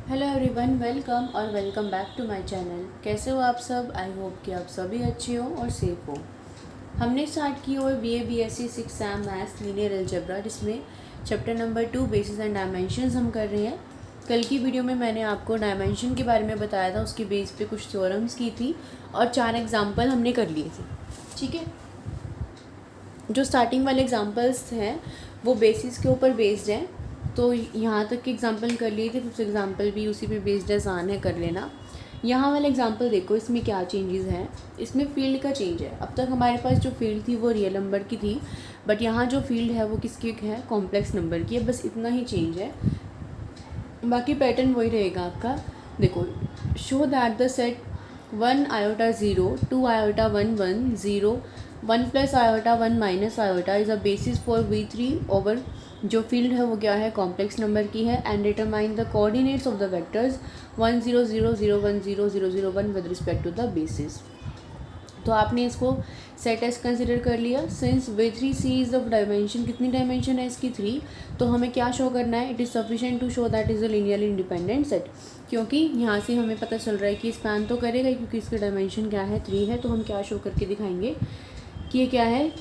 Hello everyone, welcome और welcome back to my channel. कैसे हो आप सब? आई होप कि आप सभी अच्छे हो और सेफ हो। हमने स्टार्ट की हुई BA/BSc 6 sem maths linear algebra, जिसमें chapter number 2 basis and dimensions हम कर रहे हैं। कल की वीडियो में मैंने आपको डायमेंशन के बारे में बताया था, उसकी बेस पे कुछ थ्योरम्स की थी और 4 एग्जाम्पल हमने कर लिए थे। ठीक है, जो स्टार्टिंग वाले एग्जाम्पल्स हैं वो बेसिस के ऊपर बेस्ड हैं, तो यहाँ तक के एग्जांपल कर लिए थे, कुछ एग्जांपल भी उसी पे बेस्ड आसान है, कर लेना। यहाँ वाला एग्जांपल देखो, इसमें क्या चेंजेस हैं। इसमें फील्ड का चेंज है। अब तक हमारे पास जो फील्ड थी वो रियल नंबर की थी, बट यहाँ जो फील्ड है वो किसकी है? कॉम्प्लेक्स नंबर की है। बस इतना ही चेंज है, बाकी पैटर्न वही रहेगा आपका। देखो, show that the set 1 iota 0 2 iota 1 1 0 1 plus iota 1 minus iota is a basis for V3 over, जो फील्ड है वो क्या है? कॉम्प्लेक्स नंबर की है। And determine the coordinates of the vectors 1 0 0 0 1 0 0 0 1 with respect to the basis. तो आपने इसको सेट एस कंसिडर कर लिया। Since V3C is the dimension, कितनी डायमेंशन है इसकी? 3। तो हमें क्या शो करना है? It is sufficient to show that is a linearly independent set, क्योंकि यहाँ से हमें पता चल रहा है कि स्पैन तो करेगा, क्योंकि इसकी डायमेंशन क्या है? 3 है। तो हम क्या शो करके दिखाएंगे कि ये क्या है?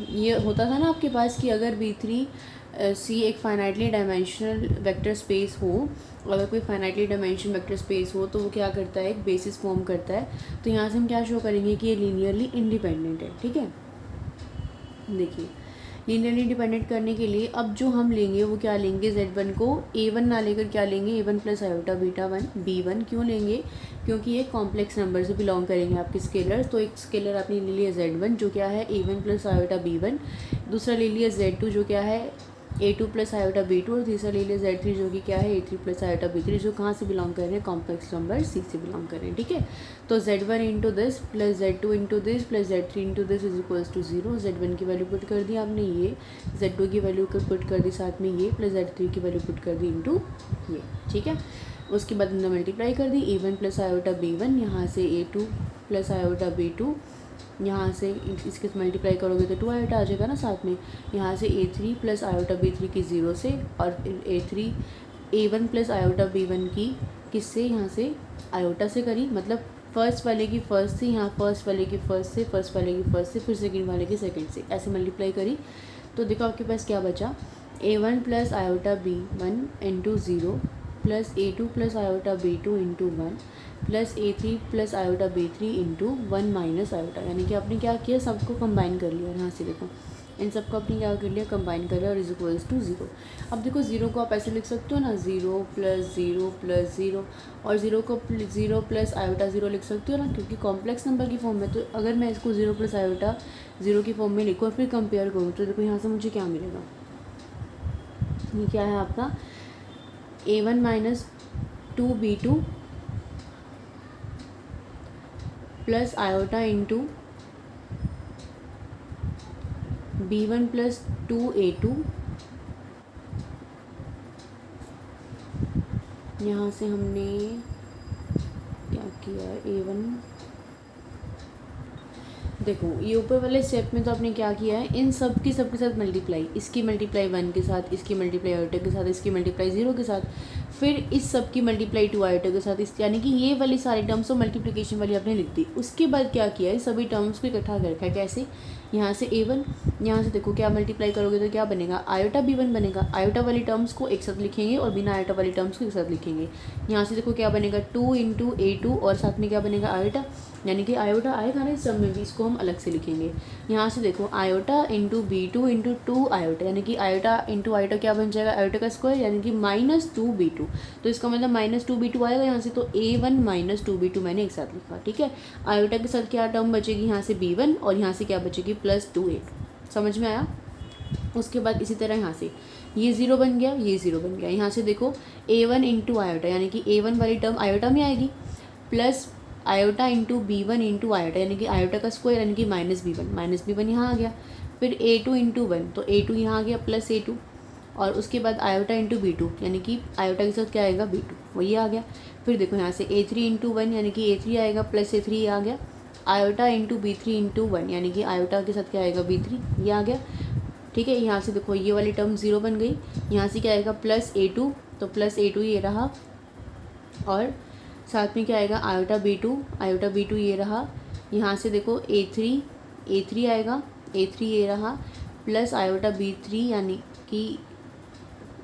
ये होता था ना आपके पास कि अगर V3C एक फाइनाइटली डायमेंशनल वेक्टर स्पेस हो, अगर कोई फाइनाइटली डायमेंशन वेक्टर स्पेस हो तो वो क्या करता है? एक बेसिस फॉर्म करता है। तो यहाँ से हम क्या शो करेंगे कि ये लीनियरली इंडिपेंडेंट है। ठीक है, देखिए, लीनियरली इंडिपेंडेंट करने के लिए अब जो हम लेंगे वो क्या लेंगे? Z1 को A1 ना लेकर क्या लेंगे? A1 plus iota beta 1 B1। क्यों लेंगे? क्योंकि ये कॉम्प्लेक्स नंबर से बिलोंग करेंगे आपके स्केलर्स। तो एक स्केलर आपने ले लिया Z1 जो क्या है? A1 plus iota B1। दूसरा ले लिया Z2 जो क्या है? A2 plus iota B2। और तीसरा ले लिया Z3 जो कि क्या है? A3 प्लस आयोटा B3, जो कहाँ से बिलोंग कर रहे हैं? कॉम्प्लेक्स नंबर C से बिलोंग कर रहे हैं। ठीक है, तो Z1 into this plus Z2 into this plus Z3 into this is equals to 0। Z1 की वैल्यू पुट कर दी आपने ये, Z2 की वैल्यू पुट कर दी साथ में ये, प्लस Z3 की वैल्यू पुट कर दी इंटू ये। ठीक है, उसके बाद हमने मल्टीप्लाई कर दी A1 प्लस आयोटा B1, यहाँ से A2 प्लस आयोटा B2, यहाँ से इसके मल्टीप्लाई करोगे तो 2 आयोटा आ जाएगा ना साथ में। यहाँ से A3 प्लस आयोटा B3 की 0 से, और A1 प्लस आयोटा B1 की किससे? यहाँ से आयोटा से करी, मतलब फर्स्ट वाले की फर्स्ट से, यहाँ फर्स्ट वाले की फर्स्ट से, फर्स्ट वाले की फर्स्ट से, फिर सेकंड वाले की सेकंड से, ऐसे मल्टीप्लाई करी। तो देखो आपके पास क्या बचा? A1 plus iota B1 into 0 plus A2 plus iota B2 into 1 plus A3 plus iota B3 into 1 minus iota. यानी कि आपने क्या किया? सबको कंबाइन कर लिया। यहाँ से देखो, इन सबको आपने क्या कर लिया? कंबाइन कर लिया, और इज इक्वल्स टू 0। अब देखो, 0 को आप ऐसे लिख सकते हो ना, 0 प्लस 0 प्लस 0, और 0 को 0 प्लस आयोटा 0 लिख सकते हो ना, क्योंकि कॉम्प्लेक्स नंबर की फॉर्म में। तो अगर मैं इसको 0 प्लस आयोटा 0 की फॉर्म में लिखूँ और फिर कंपेयर करूँ, तो देखो यहाँ से मुझे क्या मिलेगा? ये क्या है आपका? A1 minus 2B2 plus iota into B1 plus 2A2। यहाँ से हमने क्या किया? A1, देखो ये ऊपर वाले स्टेप में तो आपने क्या किया है? इन सब के साथ मल्टीप्लाई, इसकी मल्टीप्लाई 1 के साथ, इसकी मल्टीप्लाई आयोटा के साथ, इसकी मल्टीप्लाई 0 के साथ, फिर इस सब की मल्टीप्लाई 2 आयोटा के साथ, इस यानी कि ये वाली सारी टर्म्स तो मल्टीप्लिकेशन वाली आपने लिख दी। उसके बाद क्या किया है? सभी टर्म्स को इकट्ठा कर रखा है। कैसे? यहाँ से A1, यहाँ से देखो क्या मल्टीप्लाई करोगे तो क्या बनेगा? आयोटा B1 बनेगा। आयोटा वाली टर्म्स को एक साथ लिखेंगे और बिना आयोटा वाली टर्म्स को एक साथ लिखेंगे। यहाँ से देखो क्या बनेगा? 2 इंटू A2, और साथ में क्या बनेगा? आयोटा, यानी कि आयोटा आएगा ना इस सब में भी, इसको हम अलग से लिखेंगे। यहाँ से देखो iota into B2 into 2 iota, यानी कि आयोटा इंटू आयोटा क्या बन जाएगा? आयोटा का स्क्वायर, यानी कि माइनस 2B2। तो इसका मतलब माइनस 2B2 आएगा यहाँ से। तो A1 माइनस 2B2 मैंने एक साथ लिखा। ठीक है, आयोटा के साथ क्या टर्म बचेगी? यहाँ से B1, और यहाँ से क्या बचेगी? Plus 2A2। समझ में आया? उसके बाद इसी तरह यहाँ से ये 0 बन गया, ये 0 बन गया। यहाँ से देखो A1 इंटू आयोटा, यानी कि A1 वाली टर्म आयोटा में आएगी, plus iota into B1 into iota, यानी कि आयोटा का स्क्वायर, यानी कि माइनस B1 यहाँ आ गया। फिर A2 इंटू 1, तो A2 यहाँ आ गया प्लस A2, और उसके बाद आयोटा इंटू B2, यानी कि आयोटा के साथ क्या आएगा? B2, वही आ गया। फिर देखो यहाँ से A3 इंटू 1, यानी कि A3 आएगा प्लस A3 आ गया। आयोटा इंटू B3 इंटू 1, यानी कि आयोटा के साथ क्या आएगा? B3, ये आ गया। ठीक है, यहाँ से देखो ये वाली टर्म 0 बन गई। यहाँ से क्या आएगा? प्लस A2, तो प्लस A2 ये रहा, और साथ में क्या आएगा आयोटा B2 ये रहा, यहाँ से देखो A3 आएगा, A3 ये रहा, प्लस आयोटा B3 यानी कि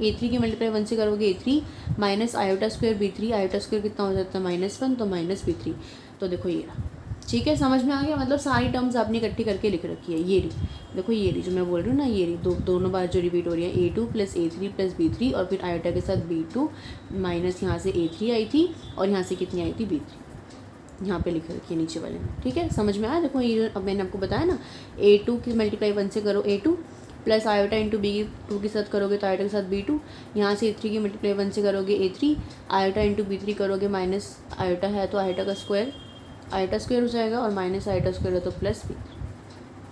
A3 की मल्टीप्लाई 1 से करोगे A3 minus iota square B3, iota square कितना हो जाता है -1 तो माइनस B3। तो देखो ये रहा, ठीक है, समझ में आ गया। मतलब सारी टर्म्स आपने इकट्ठी करके लिख रखी है। ये रही देखो, ये रही जो मैं बोल रही हूँ ना, ये रही दोनों बार जो रिपीट हो रही है A2 plus A3 plus B3 और फिर आयोटा के साथ B2 माइनस यहाँ से A3 आई थी और यहाँ से कितनी आई थी B3, यहाँ पे लिख रखी है नीचे वाले में। ठीक है, समझ में आया। देखो ये अब मैंने आपको बताया ना, A2 की मल्टीप्लाई 1 से करो A2 plus iota into B2 के साथ करोगे तो आयोटा के साथ B2, यहाँ से A3 की मल्टीप्लाई 1 से करोगे A3, आयोटा इंटू B3 करोगे माइनस आयोटा है तो आयोटा का स्क्वायर, आयोटा स्क्वायर हो जाएगा और माइनस आयोटा स्क्वायर है तो प्लस B।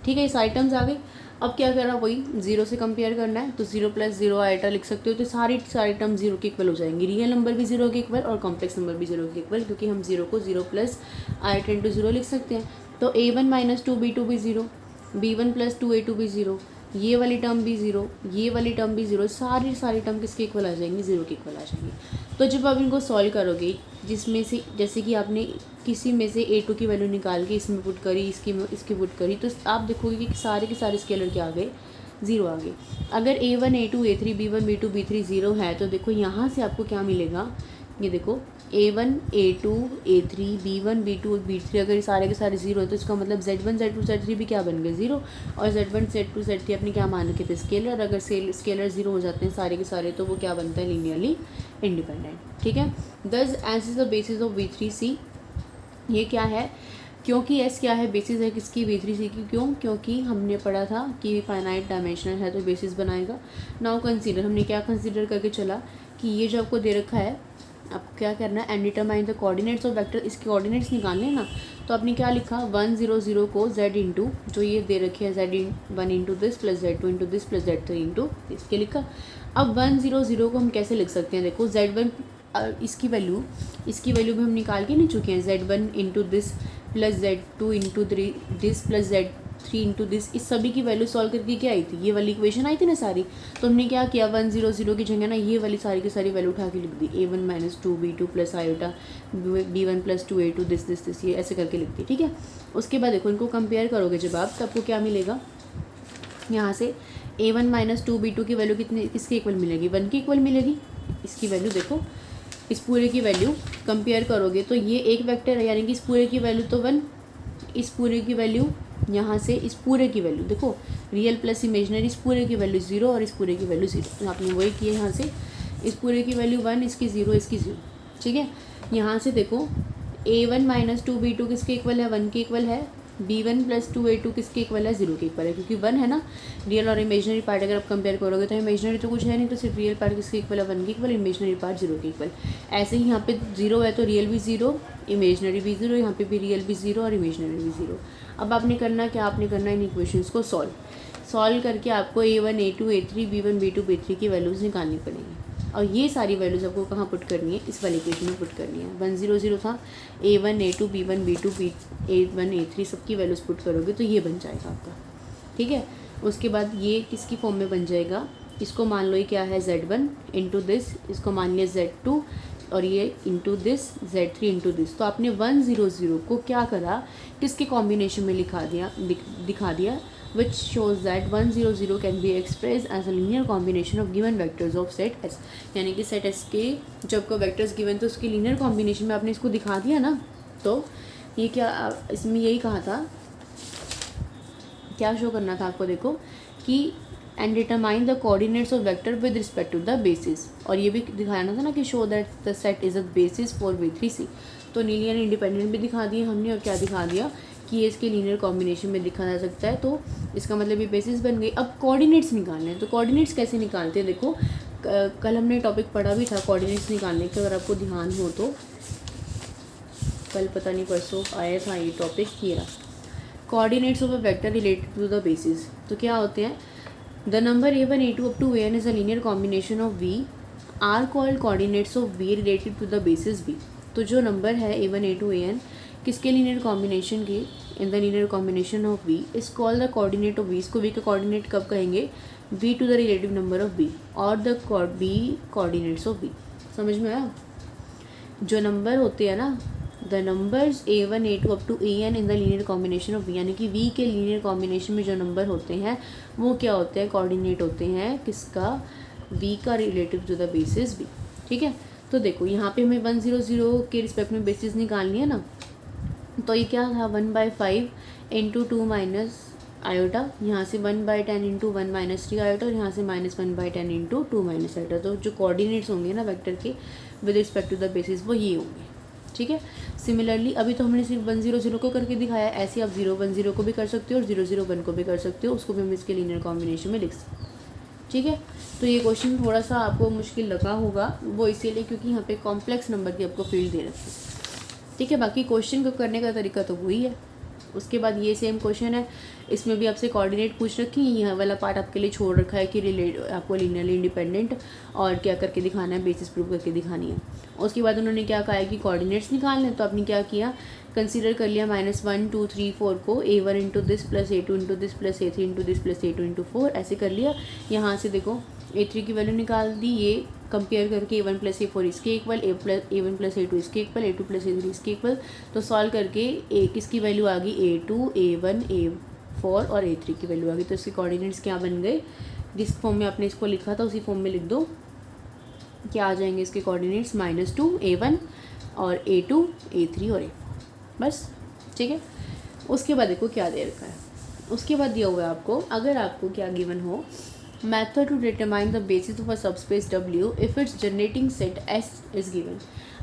ठीक है, इस आइटम्स आ गई। अब क्या करना, वही 0 से कंपेयर करना है, तो 0 प्लस 0 आयोटा लिख सकते हो, तो सारी टर्म 0 के इक्वल हो जाएंगी। रियल नंबर भी 0 के इक्वल और कॉम्प्लेक्स नंबर भी 0 के इक्वल, क्योंकि हम 0 को 0 प्लस आयोटा इंटू 0 लिख सकते हैं। तो A1 माइनस 2B2 भी 0, B1 प्लस 2A2 भी 0, ये वाली टर्म भी 0, ये वाली टर्म भी 0, सारी टर्म किसके इक्वल आ जाएंगी, 0 के इक्वल आ जाएंगी। तो जब आप इनको सॉल्व करोगे, जिसमें से जैसे कि आपने किसी में से A2 की वैल्यू निकाल के इसमें पुट करी, इसकी पुट करी, तो आप देखोगे कि सारे के सारे स्केलर क्या आ गए, 0 आ गए। अगर A1 A2 A3 B1 B2 B3 0 है तो देखो यहाँ से आपको क्या मिलेगा, ये देखो A1 A2 A3 B1 B2 B3 अगर सारे के सारे 0 है तो इसका मतलब Z1 Z2 Z3 भी क्या बन गए 0, और Z1 Z2 Z3 अपने क्या मान रखे थे स्केलर। अगर स्केलर 0 हो जाते हैं सारे के सारे तो वो क्या बनता है, लीनियरली इंडिपेंडेंट। ठीक है, दस S is the basis of V3C। ये क्या है, क्योंकि S क्या है, बेसिस है किसकी, V3C की। क्यों, क्योंकि हमने पढ़ा था कि फाइनाइट डायमेंशनल है तो बेसिस बनाएगा। नाउ कंसीडर, हमने क्या कंसीडर करके चला कि ये जो आपको दे रखा है, आपको क्या करना है, and determine the coordinates of vector, इसके कोऑर्डिनेट्स निकालने ना। तो आपने क्या लिखा, 1 0 0 को Z इंटू जो ये दे रखे है Z1 into this plus Z2 into this plus Z3 into इसके लिखा। अब 1 0 0 को हम कैसे लिख सकते हैं, देखो Z1 इसकी वैल्यू भी हम निकाल के नहीं चुके हैं, Z1 into this plus Z2 into this plus Z3 into this, इस सभी की वैल्यू सॉल्व करके क्या आई थी, ये वाली इक्वेशन आई थी ना सारी। तो हमने क्या किया, 1 0 0 की जगह ना ये वाली सारी की सारी वैल्यू उठा के लिख दी, A1 minus 2B2 plus iota B1 plus 2A2 this ये ऐसे करके लिख दी। ठीक है, उसके बाद देखो इनको कंपेयर करोगे जब आप, तो आपको क्या मिलेगा, यहाँ से A1 माइनस 2B2 की वैल्यू कितने किसके इक्वल मिलेगी, 1 के इक्वल मिलेगी। इसकी वैल्यू देखो, इस पूरे की वैल्यू कंपेयर करोगे तो ये एक वेक्टर है, यानी कि इस पूरे की वैल्यू तो 1, इस पूरे की वैल्यू यहाँ से इस पूरे की वैल्यू देखो, रियल प्लस इमेजनरी, इस पूरे की वैल्यू 0 और इस पूरे की वैल्यू 0। तो आपने वही किया, यहाँ से इस पूरे की वैल्यू 1, इसकी 0, इसकी 0। ठीक है, यहाँ से देखो A1 माइनस 2B2 किसके इक्वल है, 1 के इक्वल है। B1 प्लस 2A2 किसके इक्वल है, 0 के इक्वल है, क्योंकि 1 है ना। रियल और इमेजनरी पार्ट अगर आप कंपेयर करोगे तो इमेजनरी तो कुछ है नहीं, तो सिर्फ रियल पार्ट किसके इक्वल है, 1 के इक्वल, इमेजनरी पार्ट 0 के इक्वल। ऐसे ही यहाँ पे 0 है तो रियल भी 0, इमेजनरी भी 0, यहाँ पे भी रियल भी 0 और इमेजनरी भी 0। अब आपने करना क्या, आपने करना इन इक्वेशंस को सॉल्व करके आपको A1 A2 A3 B1 B2 B3 की वैल्यूज़ निकालनी पड़ेगी, और ये सारी वैल्यूज़ आपको कहाँ पुट करनी है, इस वाली इक्वेशन में पुट करनी है। 1 0 0 था, A1 A2 B1 B2 A1 A3 सबकी वैल्यूज़ पुट करोगे तो ये बन जाएगा आपका। ठीक है, उसके बाद ये किसकी फॉर्म में बन जाएगा, इसको मान लो ये क्या है, Z1 इंटू दिस, इसको मान लिया Z2 और ये into this Z3 into this. तो आपने 1 0 0 को क्या करा, किसके कॉम्बिनेशन में दिखा दिया, which shows that 1 0 0 can be expressed as a linear combination of given vectors of set S। यानी कि सेट S के जब को वेक्टर्स गिवन तो उसके लीनियर कॉम्बिनेशन में आपने इसको दिखा दिया ना। तो ये क्या, इसमें यही कहा था, क्या शो करना था आपको, देखो कि and determine the coordinates of vector with respect to the basis, और ये भी दिखाना था ना कि show that the set is a basis for V3C। तो लीनियर इंडिपेंडेंट भी दिखा दिए हमने, और क्या दिखा दिया कि ये इसके लीनियर कॉम्बिनेशन में दिखा जा सकता है, तो इसका मतलब ये बेसिस बन गई। अब कोऑर्डिनेट्स निकालने हैं, तो कोऑर्डिनेट्स कैसे निकालते हैं, देखो कल हमने टॉपिक पढ़ा भी था कोऑर्डिनेट्स निकालने के, अगर आपको ध्यान हो तो कल पता नहीं परसों आया था ये टॉपिक, ये रहा coordinates of a vector related to the basis. तो क्या होते हैं, the number A1 A2 up to AN is a linear combination of V are called coordinates of V related to the basis V। तो जो number है A1 A2 AN किसके linear combination की, in the linear combination of V is called the coordinate of V। इसको V का coordinate कब कहेंगे, V to the relative number of V और the B coordinates of V। समझ में आया। जो नंबर होते हैं ना, the numbers A1 A2 up to AN in the linear combination of V, यानी कि V के लीनियर कॉम्बिनेशन में जो नंबर होते हैं वो क्या होते हैं, कोऑर्डिनेट होते हैं किसका, V का relative to the basis V। ठीक है, तो देखो यहाँ पे हमें 1 0 0 के रिस्पेक्ट में बेसिस निकालनी है ना, तो ये क्या था 1/5 इंटू 2 माइनस आयोटा, यहाँ से 1/10 इंटू 1 माइनस 3 आयोटा, और यहाँ से -1/10 इंटू 2 माइनस आयोटा। तो जो कोऑर्डिनेट्स होंगे ना वेक्टर के with respect to the basis वो ये होंगे। ठीक है, सिमिलरली अभी तो हमने सिर्फ 1 0 0 को करके दिखाया, ऐसे आप 0 1 0 को भी कर सकते हो और 0 0 1 को भी कर सकते हो, उसको भी हम इसके लीनियर कॉम्बिनेशन में लिख सकते हैं। ठीक है, तो ये क्वेश्चन थोड़ा सा आपको मुश्किल लगा होगा, वो इसीलिए क्योंकि यहाँ पे कॉम्प्लेक्स नंबर की आपको फील्ड दे रखी है। ठीक है, बाकी क्वेश्चन को करने का तरीका तो वही है। उसके बाद ये सेम क्वेश्चन है, इसमें भी आपसे कोऑर्डिनेट पूछ रखी है, यहाँ वाला पार्ट आपके लिए छोड़ रखा है कि आपको लीनियरली इंडिपेंडेंट और क्या करके दिखाना है, बेसिस प्रूव करके दिखानी है। उसके बाद उन्होंने क्या कहा है कि कोऑर्डिनेट्स निकालने, तो आपने क्या किया, कंसीडर कर लिया -1 2 3 4 को A1 into this plus A2 into this plus A3 into this plus A2 into 4 ऐसे कर लिया। यहाँ से देखो A3 की वैल्यू निकाल दी, ये कंपेयर करके A1 प्लस A4 इसके इक्वल, A1 प्लस A2 इसके इक्वल, A2 प्लस A3 इसके इक्वल। तो सॉल्व करके किसकी वैल्यू आ गई, A2 A1 A4 और A3 की वैल्यू आ गई। तो इसके कोऑर्डिनेट्स क्या बन गए, जिस फॉर्म में आपने इसको लिखा था उसी फॉर्म में लिख दो। क्या आ जाएंगे इसके कोऑर्डिनेट्स, -2 A1 और A2 A3 और A4, बस। ठीक है, उसके बाद देखो क्या दे रखा है, उसके बाद दिया हुआ है आपको, अगर आपको क्या गिवन हो, method to determine the basis of a subspace W if it's generating set S is given.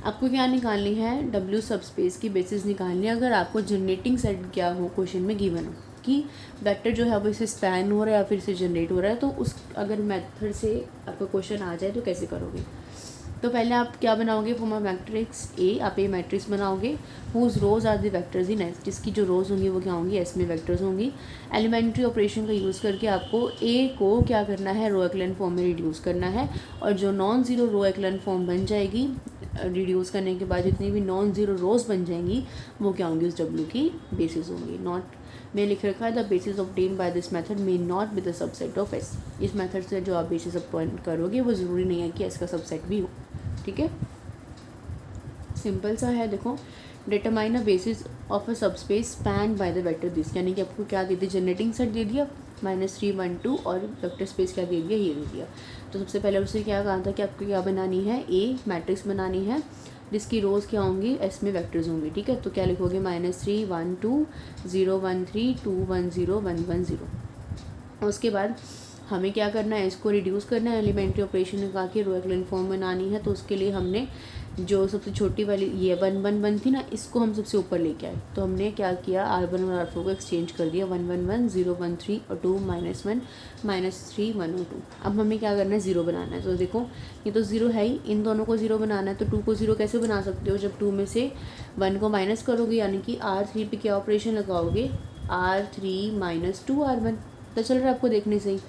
आपको क्या निकालनी है, W सबस्पेस की बेसिस निकालनी है अगर आपको जनरेटिंग सेट क्या हो क्वेश्चन में गिवन हो, कि वेक्टर जो है वो इसे स्पैन हो रहा है या फिर इसे जनरेट हो रहा है। तो उस अगर मेथड से आपका क्वेश्चन आ जाए तो कैसे करोगे, तो पहले आप क्या बनाओगे, फॉर्म ऑफ मैट्रिक्स ए, आप ए मैट्रिक्स बनाओगे whose rows are the vectors in S, जिसकी जो रोज होंगी वो क्या होंगी, एस में वेक्टर्स होंगी। एलिमेंट्री ऑपरेशन का यूज़ करके आपको ए को क्या करना है, रो एक्लन फॉर्म में रिड्यूस करना है, और जो non zero row echelon form बन जाएगी, रिड्यूस करने के बाद जितनी भी नॉन ज़ीरो रोज बन जाएंगी वो क्या होंगी, उस डब्ल्यू की बेसिस होंगी। नॉट में लिख रखा है the basis obtain by this method may not be the subset of S. इस मेथड से जो आप बेसिस अपॉइंट करोगे वो ज़रूरी नहीं है कि एस का सबसेट भी हो। ठीक है, सिंपल सा है। देखो, determine a basis of a subspace span by the vector this, यानी कि आपको क्या दे दिया, जनरेटिंग सेट दे दिया -3 1 2 और वेक्टर स्पेस क्या दे दिया, ये दे दिया। तो सबसे पहले उससे क्या कहा था कि आपको क्या बनानी है, ए मैट्रिक्स बनानी है जिसकी रोज़ क्या होंगी, एस में वेक्टर्स होंगी। ठीक है, तो क्या लिखोगे, -3 1 2 0 1 3 2 1 0 1 1 0। उसके बाद हमें क्या करना है, इसको रिड्यूस करना है, एलिमेंट्री ऑपरेशन लगा के रो एक्लन फॉर्म बनानी है। तो उसके लिए हमने जो सबसे छोटी वाली ये 1 1 1 थी ना, इसको हम सबसे ऊपर लेके आए। तो हमने क्या किया, R1 और R4 को एक्सचेंज कर दिया, 1 1 1 0 1 3 और 2 -1 -3 1 और 2। अब हमें क्या करना है, 0 बनाना है। तो देखो ये तो 0 है ही, इन दोनों को 0 बनाना है। तो 2 को 0 कैसे बना सकते हो, जब 2 में से 1 को माइनस करोगे, यानी कि R3 पे क्या ऑपरेशन लगाओगे, R3 - 2 R1। तो चल रहा है आपको देखने से ही।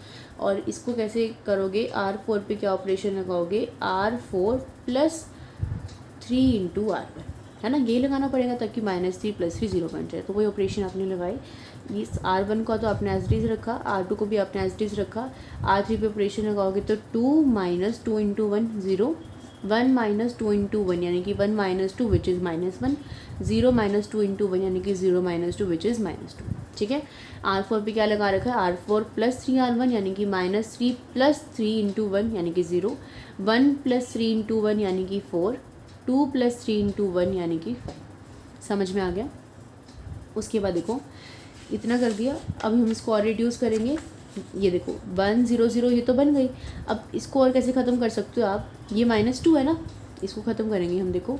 और इसको कैसे करोगे, R4 पे क्या ऑपरेशन लगाओगे, R4 + 3 × R1, है ना, ये लगाना पड़ेगा ताकि -3 + 3 0 बन जाए। तो वही ऑपरेशन आपने लगाई, इस R1 का तो आपने एज इट इज रखा, R2 को भी आपने एज इट इज रखा, R3 पे ऑपरेशन लगाओगे तो 2 - 2 × 1 0, 1 - 2 × 1 यानी कि 1 - 2 विच इज़ -1, 0 - 2 × 1 यानी कि 0 - 2 विच इज़ -2। ठीक है, R4 पे क्या लगा रखा है, R4 + 3 R1 यानी कि -3 + 3 × 1 यानी कि 0, 1 + 3 × 1 यानी कि 4, 2 + 3 × 1 यानी कि 5। समझ में आ गया। उसके बाद देखो इतना कर दिया, अब हम इसको और रिड्यूस करेंगे। ये देखो 1 0 0 ये तो बन गई। अब इसको और कैसे ख़त्म कर सकते हो आप, ये -2 है ना, इसको ख़त्म करेंगे हम। देखो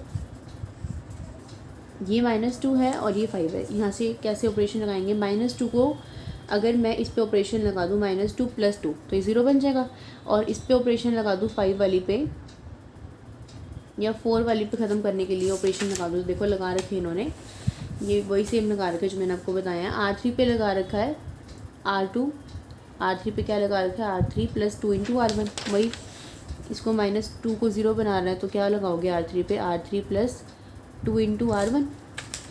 ये -2 है और ये 5 है, यहाँ से कैसे ऑपरेशन लगाएंगे, -2 को अगर मैं इस पे ऑपरेशन लगा दूँ -2 + 2 तो ये 0 बन जाएगा, और इस पे ऑपरेशन लगा दूँ 5 वाली पे या 4 वाली पे ख़त्म करने के लिए ऑपरेशन लगा दूँ। देखो लगा रखे इन्होंने, ये वही सेम लगा रखे जो मैंने आपको बताया है। R3 पे लगा रखा है R2, R3 पे क्या लगा रखा है, R3 + 2 × R1। वही इसको -2 को 0 बना रहा है तो क्या लगाओगे R3 पे, R3 + 2 × R1।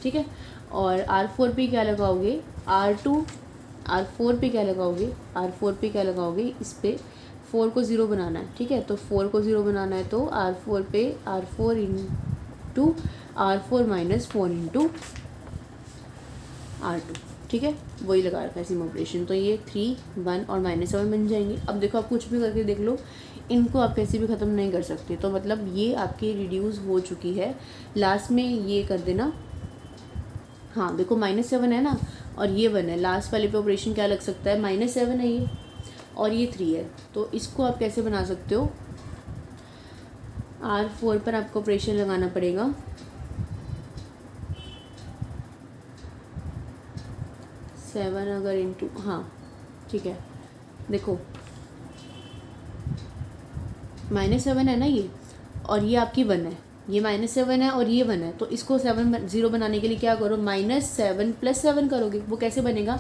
ठीक है, और R4 पे क्या लगाओगे, R4 पे क्या लगाओगे, R4 पे क्या लगाओगे, इस पे 4 को 0 बनाना है। ठीक है, तो 4 को 0 बनाना है तो R4 पे R4 to R4 minus 4 into R2, ठीक है, वही लगा रखा है सेम ऑपरेशन। तो ये 3, 1 और -7 बन जाएंगे। अब देखो आप कुछ भी करके देख लो, इनको आप कैसे भी ख़त्म नहीं कर सकते। तो मतलब ये आपकी रिड्यूस हो चुकी है। लास्ट में ये कर देना, हाँ देखो -7 है ना, और ये 1 है, लास्ट वाले पे ऑपरेशन क्या लग सकता है, -7 है ये और ये 3 है। तो इसको आप कैसे बना सकते हो, R4 पर आपको ऑपरेशन लगाना पड़ेगा, 7 अगर इंटू, हाँ ठीक है, देखो -7 है ना ये, और ये आपकी 1 है, ये -7 है और ये 1 है। तो इसको 0 बनाने के लिए क्या करो, -7 + 7 करोगे। वो कैसे बनेगा,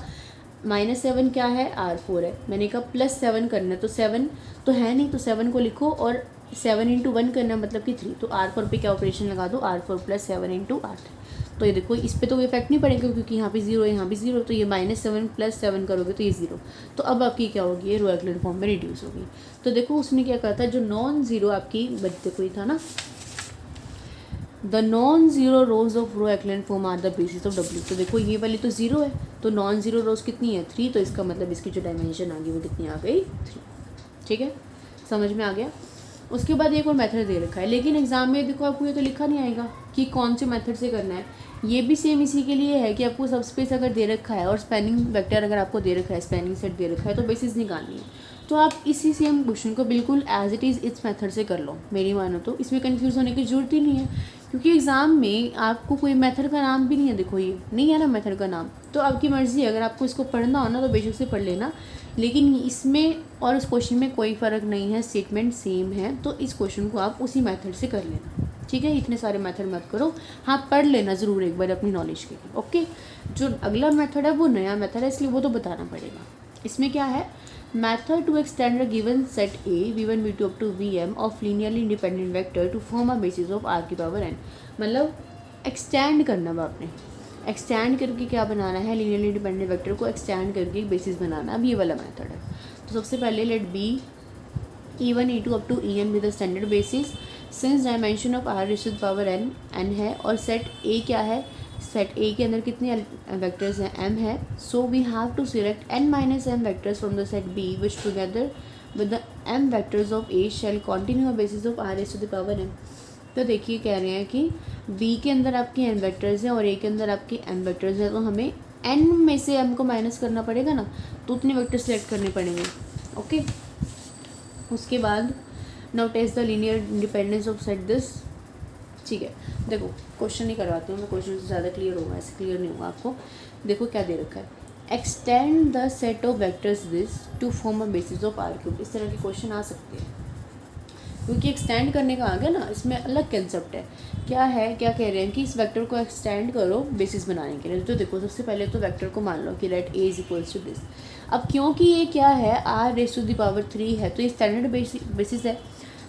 -7 क्या है, R4 है, मैंने कहा +7 करना है, तो 7 तो है नहीं, तो 7 को लिखो और 7 इंटू 1 करना मतलब कि 3। तो R4 पे क्या ऑपरेशन लगा दो, R4 + 7 इंटू 8। तो ये देखो इस पे तो इफेक्ट नहीं पड़ेगा क्योंकि यहाँ पे 0 है, यहाँ भी 0, तो ये -7 + 7 करोगे तो ये 0। तो अब आपकी क्या होगी, ये रो एक्लन फॉर्म में रिड्यूस होगी। तो देखो उसने क्या कहा था, जो नॉन ज़ीरो आपकी बचते कोई था ना, the non zero rows of row echelon form are the basis of W। तो देखो ये वाली तो 0 है, तो नॉन ज़ीरो रोज कितनी है, 3। तो इसका मतलब इसकी जो डायमेंशन आ गई वो कितनी आ गई, 3। ठीक है, समझ में आ गया। उसके बाद एक और मेथड दे रखा है, लेकिन एग्जाम में देखो आपको ये तो लिखा नहीं आएगा कि कौन से मेथड से करना है। ये भी सेम इसी के लिए है कि आपको सब स्पेस अगर दे रखा है और स्पैनिंग वेक्टर अगर आपको दे रखा है, स्पैनिंग सेट दे रखा है, तो बेसिस निकालनी है। तो आप इसी सेम क्वेश्चन को बिल्कुल एज इट इज़ इस मेथड से कर लो, मेरी मानो तो इसमें कंफ्यूज होने की ज़रूरत ही नहीं है, क्योंकि एग्ज़ाम में आपको कोई मेथड का नाम भी नहीं है। देखो ये नहीं है ना मेथड का नाम, तो आपकी मर्ज़ी है, अगर आपको इसको पढ़ना हो ना तो बेशक से पढ़ लेना, लेकिन इसमें और इस क्वेश्चन में कोई फ़र्क नहीं है, स्टेटमेंट सेम है। तो इस क्वेश्चन को आप उसी मेथड से कर लेना, ठीक है। इतने सारे मेथड मत करो, हाँ पढ़ लेना ज़रूर एक बार अपनी नॉलेज के लिए, ओके। जो अगला मेथड है वो नया मेथड है, इसलिए वो तो बताना पड़ेगा। इसमें क्या है, method to extend a given set A V1 V2 up to Vm of linearly independent vector to form a basis of R⁴n। मतलब एक्सटेंड करना, आपने एक्सटेंड करके क्या बनाना है, लीनियरली इंडिपेंडेंट वेक्टर को एक्सटेंड करके एक बेसिस बनाना। अब ये वाला मेथड है। तो सबसे पहले let be E1 E2 up to En with the standard basis since dimension of R⁴n n है, और सेट A क्या है, सेट A के अंदर कितने वेक्टर्स हैं, m है। So we have to select n - m vectors from the set B which together with the m vectors of A shall continue a basis of R⁴n। तो देखिए कह रहे हैं कि B के अंदर आपके n वेक्टर्स हैं और A के अंदर आपके m वेक्टर्स हैं, तो हमें n में से m को माइनस करना पड़ेगा ना, तो उतने वेक्टर सेलेक्ट करने पड़ेंगे, ओके। उसके बाद now test the linear independence of set this, ठीक है। देखो क्वेश्चन नहीं करवाती हूँ मैं, क्वेश्चन से ज़्यादा क्लियर होगा, ऐसे क्लियर नहीं होगा आपको। देखो क्या दे रखा है, extend the set of vectors this to form a basis of R⁵। इस तरह के क्वेश्चन आ सकते हैं, क्योंकि एक्सटेंड करने का आ गया ना, इसमें अलग कंसेप्ट है। क्या है, क्या कह रहे हैं कि इस वेक्टर को एक्सटेंड करो बेसिस बनाने के लिए। तो देखो सबसे पहले तो वेक्टर को मान लो कि लेट A = दिस। अब क्योंकि ये क्या है, R⁴ है, तो ये स्टैंडर्ड बेसिस है।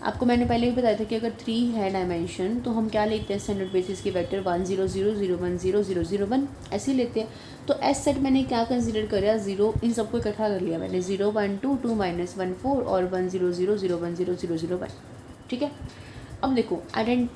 आपको मैंने पहले भी बताया था कि अगर 3 है डायमेंशन, तो हम क्या लेते हैं स्टैंडर्ड बेसिस के वेक्टर 1 0 0 0 1 0 0 0 1 ऐसे लेते हैं। तो एस सेट मैंने क्या कंसीडर करा, 0, इन सबको इकट्ठा कर लिया मैंने, 0 1 2 2 - 1 4 और 1 0 0 0 1 0 0 0 1, ठीक है। अब देखो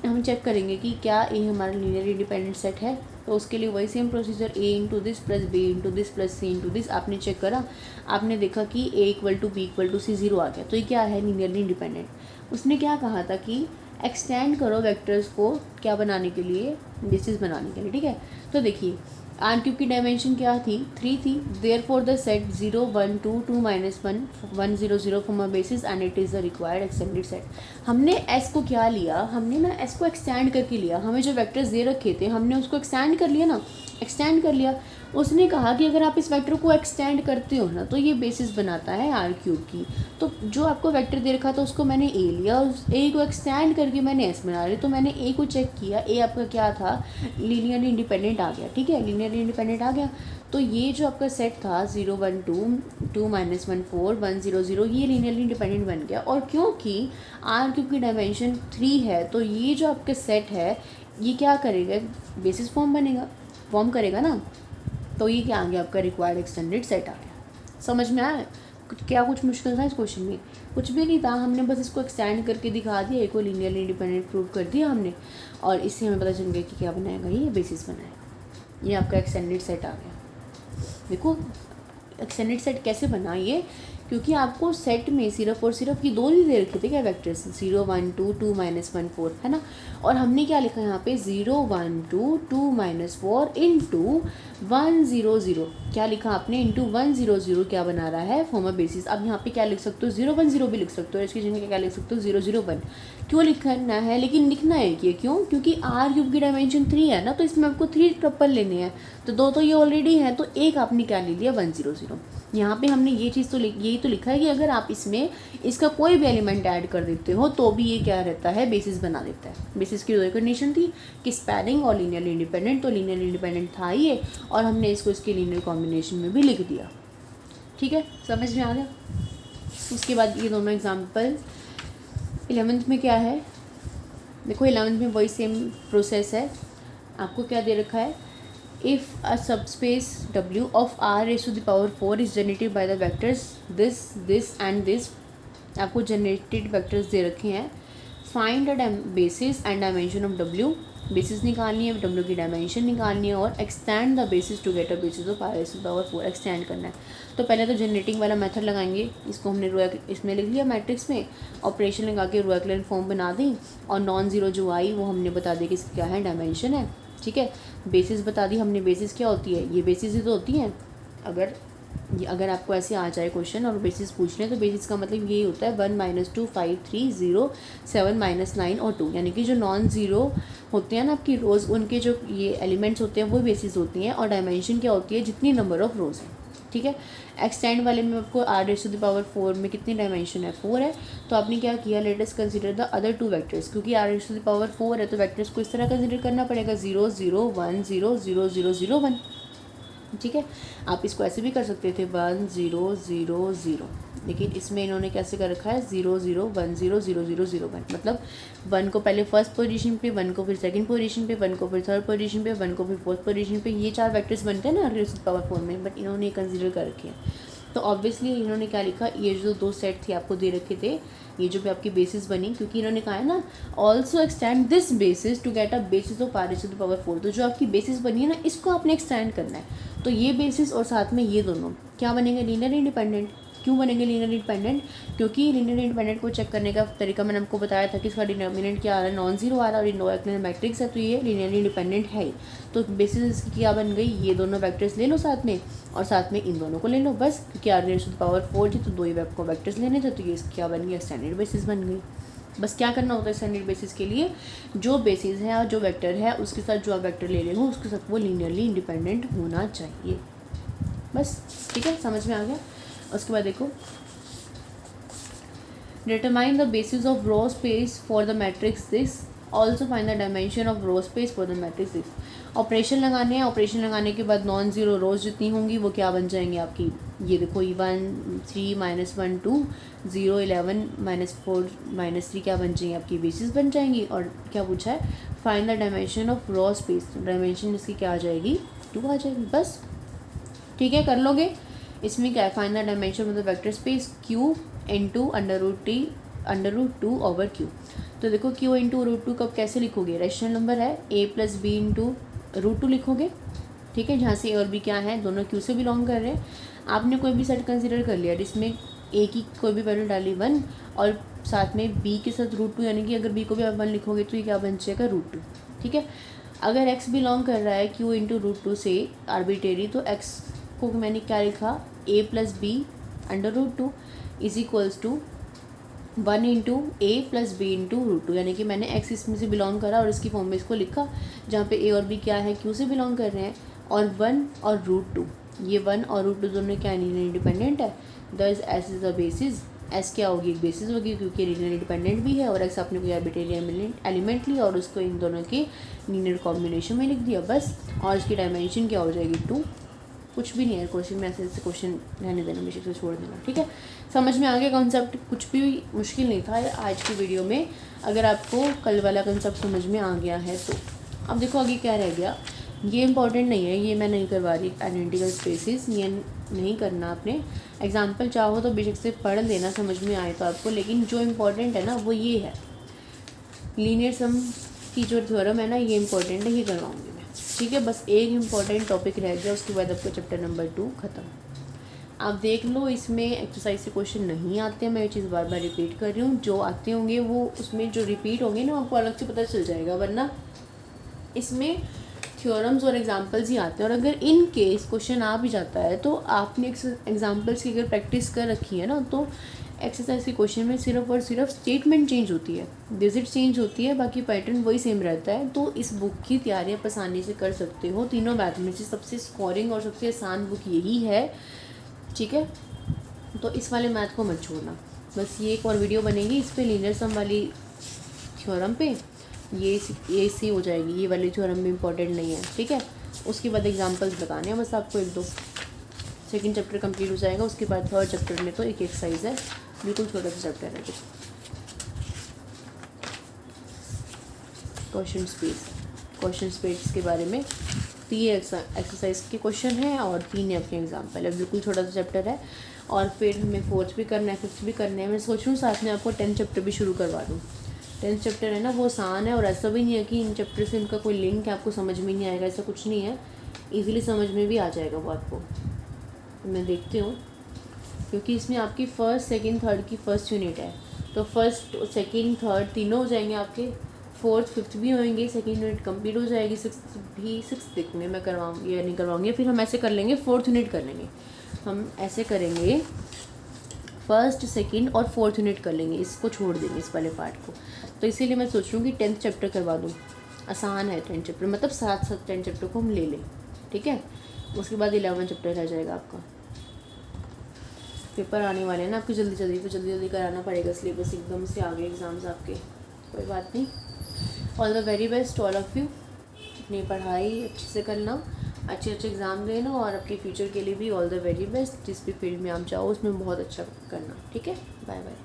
हम चेक करेंगे कि क्या ए हमारा लीनियर इंडिपेंडेंट सेट है, तो उसके लिए वही same procedure, A into this plus B into this plus C into this. आपने चेक करा, आपने देखा कि A = B = C 0 आ गया, तो ये क्या है, लीनियरली इंडिपेंडेंट। उसने क्या कहा था कि एक्सटेंड करो वेक्टर्स को क्या बनाने के लिए, बेसिस बनाने के लिए, ठीक है। तो देखिए R³ की डायमेंशन क्या थी, 3 थी। Therefore the set 0 1 2 2 - 1 1 0 0 form a basis and it is the required extended set. हमने S को क्या लिया, हमने ना S को एक्सटेंड करके लिया। हमें जो वेक्टर्स दे रखे थे हमने उसको एक्सटेंड कर लिया ना, एक्सटेंड कर लिया। उसने कहा कि अगर आप इस वेक्टर को एक्सटेंड करते हो ना, तो ये बेसिस बनाता है R³ की। तो जो आपको वेक्टर दे रखा था उसको मैंने A लिया, उस A को एक्सटेंड करके मैंने S बना लिया। तो मैंने A को चेक किया, A आपका क्या था, लीनियरली इंडिपेंडेंट आ गया, ठीक है, लीनियरली इंडिपेंडेंट आ गया। तो ये जो आपका सेट था 0 1 2 2 - 1 4 1 0 0, ये लीनियरली इंडिपेंडेंट बन गया। और क्योंकि R³ की डायमेंशन 3 है, तो ये जो आपका सेट है ये क्या करेगा, बेसिस फॉर्म करेगा ना। तो ये क्या आ गया, आपका रिक्वायर्ड एक्सटेंडेड सेट आ गया। समझ में आया, क्या कुछ मुश्किल था इस क्वेश्चन में? कुछ भी नहीं था, हमने बस इसको एक्सटेंड करके दिखा दिया, एक को लीनियरली इंडिपेंडेंट प्रूव कर दिया हमने, और इससे हमें पता चल गया कि क्या बनाएगा, ये बेसिस बनाएगा। ये आपका एक्सटेंडेड सेट आ गया। देखो एक्सटेंडेड सेट कैसे बना ये, क्योंकि आपको सेट में सिर्फ और सिर्फ ये दो ही दे रखे थे क्या वेक्टर्स, 0 1 2 2 -1 4, है ना। और हमने क्या लिखा यहाँ पे 0 1 2 2 -4 इंटू 1 0 0, क्या लिखा आपने, इंटू 1 0 0 क्या बना रहा है, फॉर्म अ बेसिस। अब यहाँ पे क्या लिख सकते हो, 0 1 0 भी लिख सकते हो, इसकी जगह क्या लिख सकते हो, 0 0 1। क्यों लिखना है, लेकिन लिखना है कि क्यों, क्योंकि R³ की डायमेंशन 3 है ना, तो इसमें आपको 3 ट्रिपल लेने हैं, तो दो तो ये ऑलरेडी है, तो एक आपने क्या ले लिया 1 0 0। यहाँ पे हमने ये चीज़ तो यही तो लिखा है कि अगर आप इसमें इसका कोई भी एलिमेंट ऐड कर देते हो तो भी ये क्या रहता है, बेसिस बना देता है। बेसिस की दो कंडीशन थी कि स्पैनिंग और लीनियरली इंडिपेंडेंट, तो लीनियरली इंडिपेंडेंट था ये, और हमने इसको इसके लीनियर कॉम्बिनेशन में भी लिख दिया। ठीक है, समझ में आ गया। उसके बाद ये दोनों एग्जाम्पल 11th में क्या है, देखो 11th में वही सेम प्रोसेस है। आपको क्या दे रखा है, if a subspace W of R raised to the power 4 is generated by the vectors this and this, आपको जनरेटेड वेक्टर्स दे रखे हैं। Find a basis and dimension of W, basis निकालनी है, W की डायमेंशन निकालनी है, और extend the basis to get a basis of R raised to the power 4, extend करना है। तो पहले तो जनरेटिंग वाला मेथड लगाएंगे, इसको हमने इसमें लिख लिया मैट्रिक्स में, ऑपरेशन लगा के रो एक्लन फॉर्म बना दी, और नॉन ज़ीरो जो आई वो हमने बता दिया कि इसकी क्या है, डायमेंशन है। ठीक है, बेसिस बता दी हमने, बेसिस क्या होती है, ये बेसिस ही तो होती हैं। अगर आपको ऐसे आ जाए क्वेश्चन और बेसिस पूछ लें, तो बेसिस का मतलब यही होता है 1 -2 5 3 0 7 -9 और 2, यानी कि जो नॉन ज़ीरो होते हैं ना आपकी रोज़, उनके जो ये एलिमेंट्स होते हैं वो बेसिस होती हैं, और डायमेंशन क्या होती है, जितनी नंबर ऑफ रोज़ हैं। ठीक है, एक्सटेंड वाले में आपको R raised to the power 4 में कितनी डायमेंशन है, 4 है, तो आपने क्या किया, let us consider the other 2 vectors, क्योंकि R raised to the power 4 है तो वेक्टर्स को इस तरह कंसीडर करना पड़ेगा, 0 0 1 0 0 0 0 1। ठीक है, आप इसको ऐसे भी कर सकते थे 1 0 0 0, लेकिन इसमें इन्होंने कैसे कर रखा है 0 0 1 0 0 0 0 1, मतलब 1 को पहले फर्स्ट पोजीशन पे, 1 को फिर सेकंड पोजीशन पे, 1 को फिर थर्ड पोजीशन पे, 1 को फिर फोर्थ पोजीशन पे, ये 4 वेक्टर्स बनते हैं ना रेज़ टू द पावर 4 में, बट इन्होंने कंसिडर कर रखे हैं। तो ऑब्वियसली इन्होंने क्या लिखा, ये जो दो सेट थे आपको दे रखे थे, ये जो भी आपकी बेसिस बनी, क्योंकि इन्होंने कहा है ना also extend this basis to get a basis of R raised to the power 4, तो जो आपकी बेसिस बनी है ना, इसको आपने एक्सटेंड करना है। तो ये बेसिस और साथ में ये दोनों क्या बनेंगे, लीनियर इंडिपेंडेंट। क्यों बनेंगे लीनियर इंडिपेंडेंट, क्योंकि लीनियर इंडिपेंडेंट को चेक करने का तरीका मैंने आपको बताया था कि इसका डिटर्मिनेंट क्या आ रहा है, नॉन जीरो आ रहा है, और ये नो एक्लियर मैट्रिक्स है, तो ये लीनियर इंडिपेंडेंट है ही। तो बेसिस इसकी क्या बन गई, ये दोनों वेक्टर्स ले लो साथ में, और साथ में इन दोनों को ले लो बस, क्योंकि R raised to the power 4 थी तो दो ही आपको वेक्टर्स लेने थे, तो ये क्या बन गई, स्टैंडर्ड बेसिस बन गई। बस क्या करना होता है स्टैंडर्ड बेसिस के लिए, जो बेसिस है और जो वेक्टर है उसके साथ जो आप वेक्टर ले लेंगे उसके साथ वो लीनियरली इंडिपेंडेंट होना चाहिए। बस ठीक है, समझ में आ गया। उसके बाद देखो, determine the basis of row space for the matrix this, also find the dimension of row space for the matrix this। Operation लगाने हैं, ऑपरेशन लगाने के बाद नॉन ज़ीरो रोज़ जितनी होंगी वो क्या बन जाएंगी आपकी, ये देखो 1 3 -1 2 0 11 -4 -3 क्या बन जाएंगी आपकी, बेसिस बन जाएंगी। और क्या पूछा है, find the dimension of raw space, dimension इसकी क्या आ जाएगी, 2 आ जाएगी। बस ठीक है, कर लोगे। इसमें क्या है, find the dimension of the vector space Q into √2 over Q। तो देखो Q इंटू √2 कब कैसे लिखोगे, रेशनल नंबर है, A + B इंटू √2 लिखोगे। ठीक है, जहाँ से A और B क्या है, दोनों Q से बिलोंग कर रहे हैं। आपने कोई भी सेट कंसिडर कर लिया जिसमें A की कोई भी वैल्यू डाली 1 और साथ में B के साथ √2, यानी कि अगर B को भी आप 1 लिखोगे तो ये क्या बन जाएगा, √2। ठीक है, अगर X बिलोंग कर रहा है Q इंटू √2 से आर्बिट्रेरी, तो X को मैंने क्या लिखा, A + B √2 is equals to 1 into A + B into √2, यानी कि मैंने X इसमें से बिलोंग करा और इसकी फॉर्म में इसको लिखा, जहाँ पे A और B क्या है, Q से बिलोंग कर रहे हैं, और 1 और √2, ये 1 और √2 दोनों क्या लीनियर इंडिपेंडेंट है। दस S is a basis, S क्या होगी, एक बेसिस होगी क्योंकि लीनियर इंडिपेंडेंट भी है, और X आपने कोई आर्बिट्रेरी एलिमेंट लिया और उसको इन दोनों के लीनियर कॉम्बिनेशन में लिख दिया बस, और इसकी डायमेंशन क्या हो जाएगी, 2। कुछ भी नहीं है क्वेश्चन में, ऐसे क्वेश्चन रहने देना, बेशक से छोड़ देना। ठीक है, समझ में आ गया कॉन्सेप्ट, कुछ भी मुश्किल नहीं था आज की वीडियो में। अगर आपको कल वाला कॉन्सेप्ट समझ में आ गया है तो अब देखो आगे क्या रह गया, ये इंपॉर्टेंट नहीं है, ये मैं नहीं करवा रही। आइडेंटिकल स्पेसिस, ये नहीं करना आपने। एग्जाम्पल चाहो तो बेशक से पढ़ लेना, समझ में आए तो आपको, लेकिन जो इम्पोर्टेंट है ना वो ये है, लीनियर सम की जो थ्योरम है ना ये इम्पोर्टेंट है, ये करवाऊँगी मैं, ठीक है। बस एक इम्पॉर्टेंट टॉपिक रह गया, उसके बाद आपका चैप्टर नंबर 2 ख़त्म। आप देख लो, इसमें एक्सरसाइज के क्वेश्चन नहीं आते हैं, मैं ये चीज़ बार बार रिपीट कर रही हूँ। जो आते होंगे वो उसमें जो रिपीट होंगे ना आपको अलग से पता चल जाएगा, वरना इसमें थ्योरम्स और एग्जांपल्स ही आते हैं। और अगर इन केस क्वेश्चन आ भी जाता है तो आपने एग्जांपल्स की अगर प्रैक्टिस कर रखी है ना, तो एक्सरसाइज के क्वेश्चन में सिर्फ और सिर्फ स्टेटमेंट चेंज होती है, डिजिट चेंज होती है, बाकी पैटर्न वही सेम रहता है। तो इस बुक की तैयारी आप आसानी से कर सकते हो। तीनों मैथ में से सबसे स्कोरिंग और सबसे आसान बुक यही है, ठीक है। तो इस वाले मैथ को मत छोड़ना। बस ये एक और वीडियो बनेगी इस पर, लीनियर सम वाली थ्योरम पे, ये सी हो जाएगी। ये वाली थ्योरम भी इम्पोर्टेंट नहीं है, ठीक है। उसके बाद एग्जांपल्स लगाने हैं बस आपको 1-2, सेकंड चैप्टर कंप्लीट हो जाएगा। उसके बाद थर्ड चैप्टर में तो एक एक्सरसाइज है, बिल्कुल छोटा सा चैप्टर है। क्वेश्चन स्पेस के बारे में 3 एक्सरसाइज के क्वेश्चन हैं और 3 अपने एग्जाम्पल है, बिल्कुल छोटा सा चैप्टर है। और फिर हमें 4th भी करना है, 5th भी करना है। मैं सोच रही हूँ साथ में आपको 10th चैप्टर भी शुरू करवा दूँ। 10th चैप्टर है ना वो आसान है, और ऐसा भी नहीं है कि इन चैप्टर से इनका कोई लिंक है, आपको समझ में नहीं आएगा, ऐसा कुछ नहीं है। ईजिली समझ में भी आ जाएगा वो आपको। मैं देखती हूँ, क्योंकि इसमें आपकी फर्स्ट, सेकंड, थर्ड की फर्स्ट यूनिट है, तो फर्स्ट, सेकंड, थर्ड तीनों हो जाएंगे आपके। 4th, 5th भी होंगे, सेकंड यूनिट कंप्लीट हो जाएगी। 6th देखूँगी मैं करवाऊँगी या नहीं करवाऊँगी। फिर हम ऐसे कर लेंगे, 4th यूनिट कर लेंगे, हम ऐसे करेंगे, फर्स्ट, सेकंड और 4th यूनिट कर लेंगे, इसको छोड़ देंगे इस वाले पार्ट को। तो इसीलिए मैं सोच रही हूँ कि 10th चैप्टर करवा दूँ, आसान है 10th चैप्टर, मतलब साथ 10th चैप्टर को हम ले लें, ठीक है। उसके बाद 11th चैप्टर रह जाएगा आपका। पेपर आने वाले हैं ना आपके जल्दी जल्दी, तो जल्दी जल्दी कराना पड़ेगा सिलेबस, एकदम से आगे एग्ज़ाम्स आपके। कोई बात नहीं, all the very best all of you. अपनी पढ़ाई अच्छे से करना, अच्छे एग्ज़ाम देना, और आपके फ्यूचर के लिए भी ऑल द वेरी बेस्ट। जिस भी फील्ड में आप जाओ उसमें बहुत अच्छा करना, ठीक है। Bye bye.